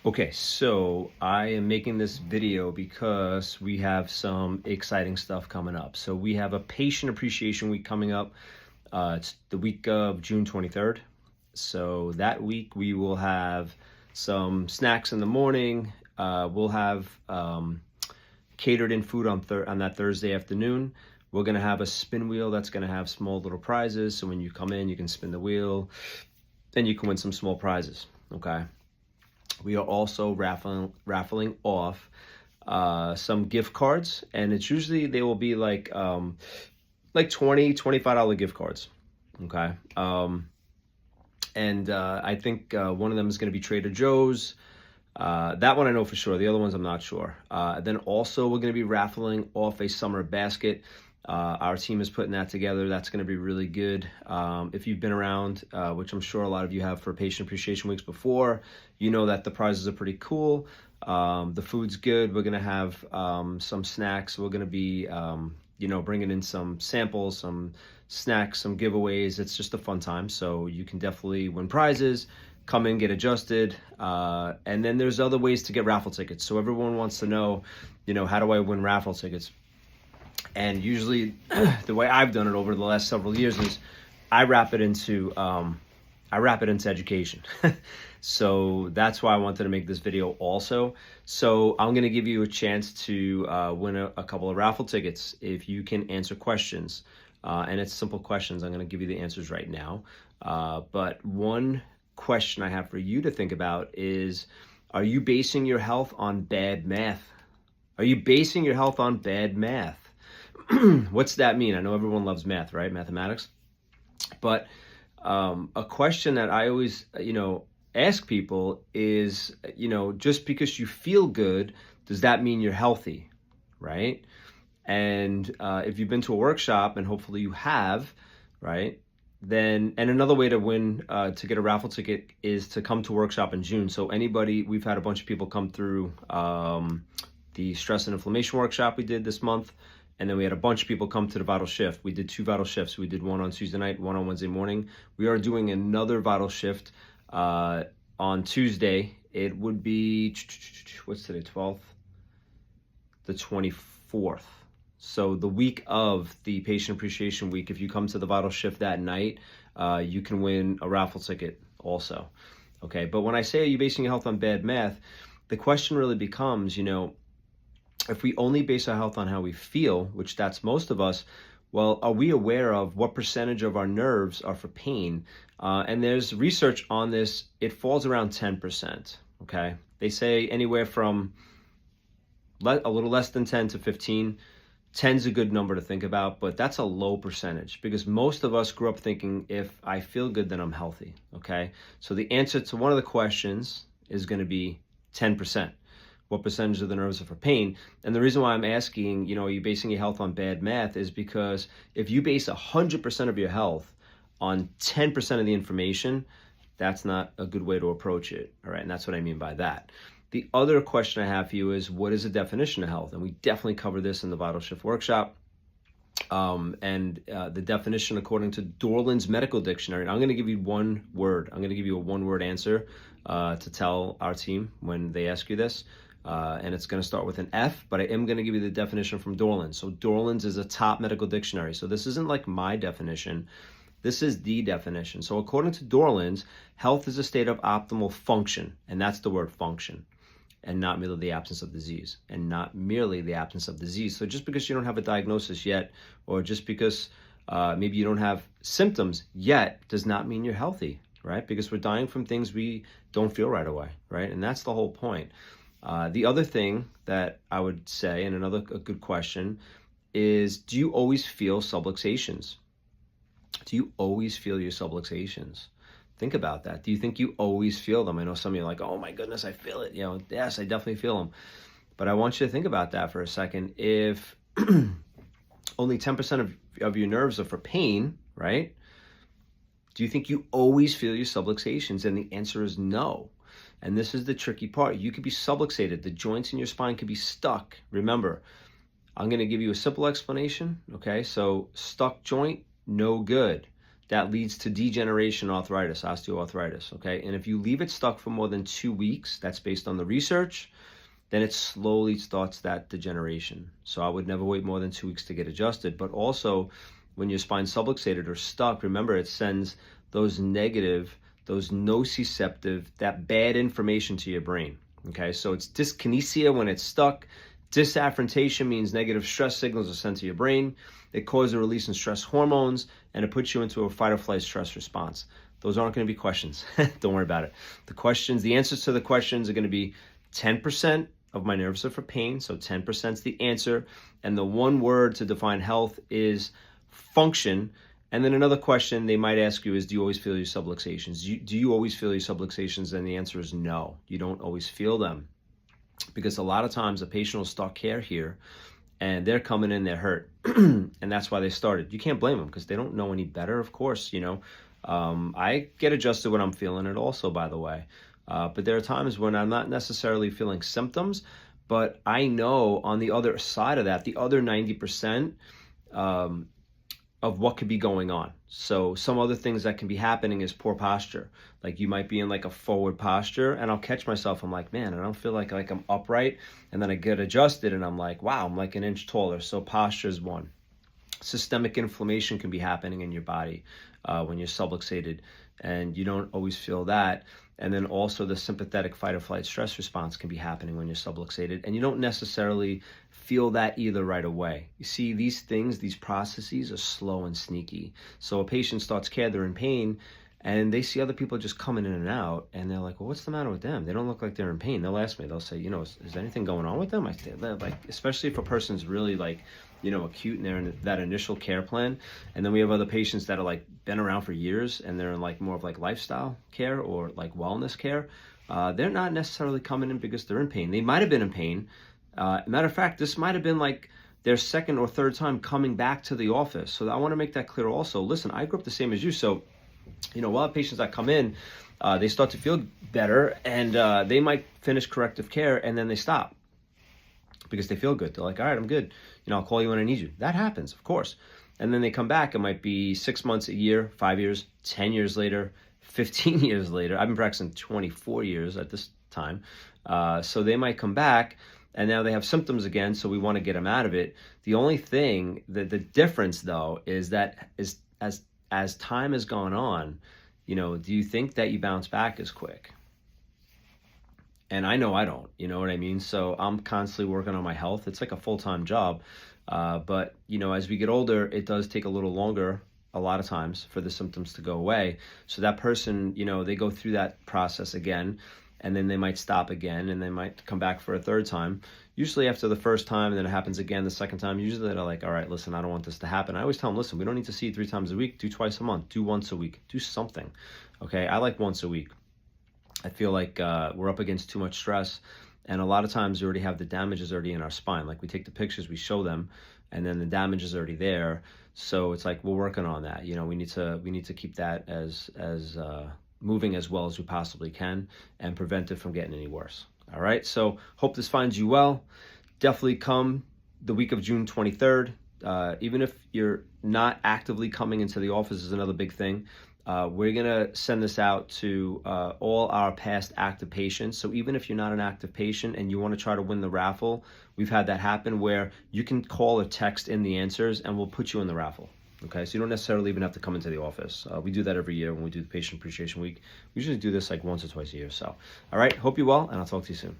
Okay, so I am making this video because we have some exciting stuff coming up. So we have a Patient Appreciation Week coming up. It's the week of June 23rd. So that week we will have some snacks in the morning. We'll have catered in food on that Thursday afternoon. We're gonna have a spin wheel that's gonna have small little prizes. So when you come in, you can spin the wheel and you can win some small prizes. Okay. We are also raffling off some gift cards, and it's usually they will be like $25 gift cards. Okay. And I think one of them is going to be Trader Joe's. That one I know for sure. The other ones I'm not sure. Then also we're going to be raffling off a summer basket. Our team is putting that together. That's going to be really good. If you've been around, which I'm sure a lot of you have for Patient Appreciation Weeks before, you know that the prizes are pretty cool. The food's good. We're going to have some snacks. We're going to be, bringing in some samples, some snacks, some giveaways. It's just a fun time. So you can definitely win prizes, come in, get adjusted. And then there's other ways to get raffle tickets. So everyone wants to know, how do I win raffle tickets? And usually the way I've done it over the last several years is I wrap it into education. So that's why I wanted to make this video also. So I'm going to give you a chance to win a couple of raffle tickets if you can answer questions. And it's simple questions. I'm going to give you the answers right now. But one question I have for you to think about is, are you basing your health on bad math? Are you basing your health on bad math? What's that mean? I know everyone loves math, right? Mathematics. But a question that I always, ask people is, just because you feel good, does that mean you're healthy, right? And if you've been to a workshop, and hopefully you have, right? And another way to win, to get a raffle ticket is to come to workshop in June. So we've had a bunch of people come through the stress and inflammation workshop we did this month. And then we had a bunch of people come to the Vital Shift. We did 2 Vital Shifts. We did one on Tuesday night, one on Wednesday morning. We are doing another Vital Shift on Tuesday. It would be, what's today, 12th? The 24th. So the week of the Patient Appreciation Week, if you come to the Vital Shift that night, you can win a raffle ticket also. Okay, but when I say, are you basing your health on bad math, the question really becomes, if we only base our health on how we feel, which that's most of us, well, are we aware of what percentage of our nerves are for pain? And there's research on this. It falls around 10%, okay? They say anywhere from a little less than 10 to 15. 10's a good number to think about, but that's a low percentage because most of us grew up thinking if I feel good, then I'm healthy, okay? So the answer to one of the questions is going to be 10%. What percentage of the nerves are for pain? And the reason why I'm asking, are you basing your health on bad math is because if you base 100% of your health on 10% of the information, that's not a good way to approach it. All right. And that's what I mean by that. The other question I have for you is, what is the definition of health? And we definitely cover this in the Vital Shift workshop. The definition according to Dorland's Medical Dictionary, and I'm going to give you one word. I'm going to give you a one-word answer to tell our team when they ask you this. And it's going to start with an F, but I am going to give you the definition from Dorland's. So Dorland's is a top medical dictionary. So this isn't like my definition. This is the definition. So according to Dorland's, health is a state of optimal function, and that's the word function, and not merely the absence of disease, So just because you don't have a diagnosis yet, or just because maybe you don't have symptoms yet, does not mean you're healthy, right? Because we're dying from things we don't feel right away, right? And that's the whole point. The other thing that I would say, and a good question, is do you always feel subluxations? Do you always feel your subluxations? Think about that. Do you think you always feel them? I know some of you are like, oh my goodness, I feel it. Yes, I definitely feel them. But I want you to think about that for a second. If only 10% of your nerves are for pain, right? Do you think you always feel your subluxations? And the answer is no. And this is the tricky part. You could be subluxated. The joints in your spine could be stuck. Remember, I'm going to give you a simple explanation. Okay, so stuck joint, no good. that leads to degeneration, arthritis, osteoarthritis, okay? And if you leave it stuck for more than 2 weeks, that's based on the research, then it slowly starts that degeneration. So I would never wait more than 2 weeks to get adjusted. But also, when your spine's subluxated or stuck, remember, it sends those negative, those nociceptive, that bad information to your brain, okay? So it's dyskinesia when it's stuck. Disafferentation means negative stress signals are sent to your brain. It causes a release in stress hormones, and it puts you into a fight or flight stress response. Those aren't going to be questions. Don't worry about it. The answers to the questions are going to be 10% of my nerves are for pain, so 10% is the answer. And the one word to define health is function. And then another question they might ask you is, do you always feel your subluxations? Do you always feel your subluxations? And the answer is no, you don't always feel them. Because a lot of times a patient will start care here and they're coming in, they're hurt. And that's why they started. You can't blame them because they don't know any better, of course, you know. I get adjusted when I'm feeling it also, by the way. But there are times when I'm not necessarily feeling symptoms, but I know on the other side of that, the other 90%, of what could be going on. So some other things that can be happening is poor posture. Like you might be in like a forward posture and I'll catch myself. I'm like, man, I don't feel like I'm upright. And then I get adjusted and I'm like, wow, I'm like an inch taller. So posture is one. Systemic inflammation can be happening in your body when you're subluxated, and you don't always feel that. And then also the sympathetic fight or flight stress response can be happening when you're subluxated, and you don't necessarily feel that either right away. You see, these things, these processes are slow and sneaky. So a patient starts care, they're in pain, and they see other people just coming in and out, and they're like, well, what's the matter with them? They don't look like they're in pain. They'll ask me, they'll say, you know, is anything going on with them? I say, like, especially if a person's really like, you know, acute and they're in that initial care plan. And then we have other patients that are like been around for years and they're in like more of like lifestyle care or like wellness care. They're not necessarily coming in because they're in pain. They might have been in pain. Matter of fact, this might have been like their second or third time coming back to the office. So I want to make that clear also. Listen, I grew up the same as you. So, you know, a lot of patients that come in, they start to feel better and they might finish corrective care and then they stop because they feel good. They're like, all right, I'm good. You know, I'll call you when I need you. That happens, of course. And then they come back. It might be 6 months, a year, 5 years, 10 years later, 15 years later. I've been practicing 24 years at this time. So they might come back and now they have symptoms again. So we want to get them out of it. The only thing, the difference though, is that as time has gone on, you know, do you think that you bounce back as quick? And I know I don't, you know what I mean? So I'm constantly working on my health. It's like a full-time job. But, you know, as we get older, it does take a little longer, a lot of times, for the symptoms to go away. So that person, you know, they go through that process again, and then they might stop again, and they might come back for a third time. Usually after the first time, and then it happens again the second time, usually they're like, all right, listen, I don't want this to happen. I always tell them, listen, we don't need to see you 3 times a week. Do twice a month. Do once a week. Do something. Okay? I like once a week. I feel like we're up against too much stress, and a lot of times we already have the damages already in our spine. Like we take the pictures, we show them, and then the damage is already there. So it's like we're working on that. You know, we need to keep that as moving as well as we possibly can and prevent it from getting any worse. All right. So hope this finds you well. Definitely come the week of June 23rd. Even if you're not actively coming into the office is another big thing. We're going to send this out to all our past active patients. So even if you're not an active patient and you want to try to win the raffle, we've had that happen where you can call or text in the answers and we'll put you in the raffle. Okay, so you don't necessarily even have to come into the office. We do that every year when we do the Patient Appreciation Week. We usually do this like once or twice a year. So, all right, hope you're well, and I'll talk to you soon.